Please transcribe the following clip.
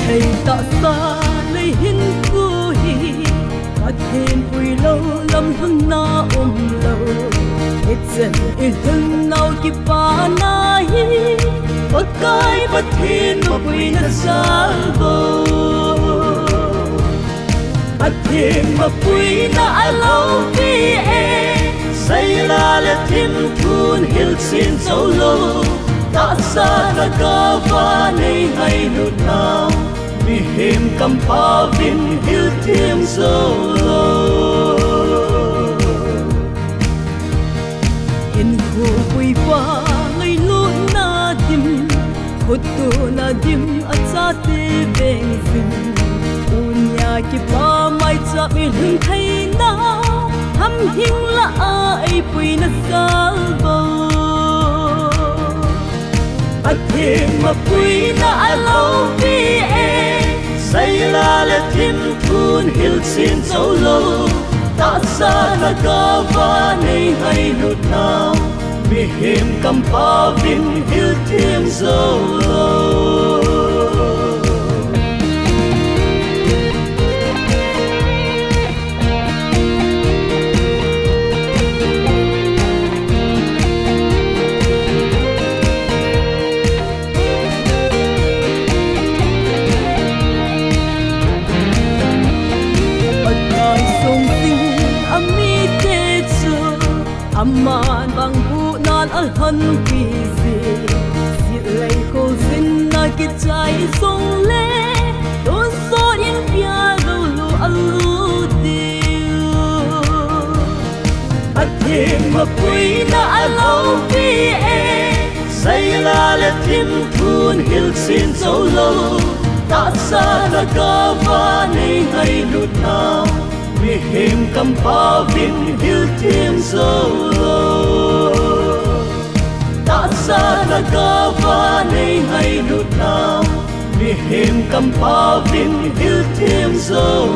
thầy tạ xa lấy hin cu hi bắt thêm vui lâu lâm hưng na lâu hết dần in hưng nào kịp pa na hi bắt cái bắt thêm mà vui na xa vô bắt thêm mà vui na lâu vì say la là thiên thun hill xin sâu lâu ta xa na ca va nei hay nút nào vì hiểm cầm pa vin hill thêm sâu lâu hiền hồ quỳ va ngày lúc na dim hốt tu na dim ở xa tê beng vinh u nhà kịp pa mai cha mi hưng thấy na hâm hiu là ai quỳ na xa vô bắt thêm mà quỳ na lâu vì say la là thiên thun hill xin sâu lâu ta xa na ca va nei hay nút nào vì hiểm cầm pa vin hill thêm sâu lâu aman bang bu nan al han pi si lei ko zin na ki chai song le don so in pia do lu alu tiu athim ma pui na alo pi say la le thiên thun hill xin sâu lâu ta xa na ca va nei hay nút nào vì hiểm cầm pa vin hill thêm sâu lâu ta xa na ca va nei hay nút nào vì hiểm cầm pa vin hill thêm sâu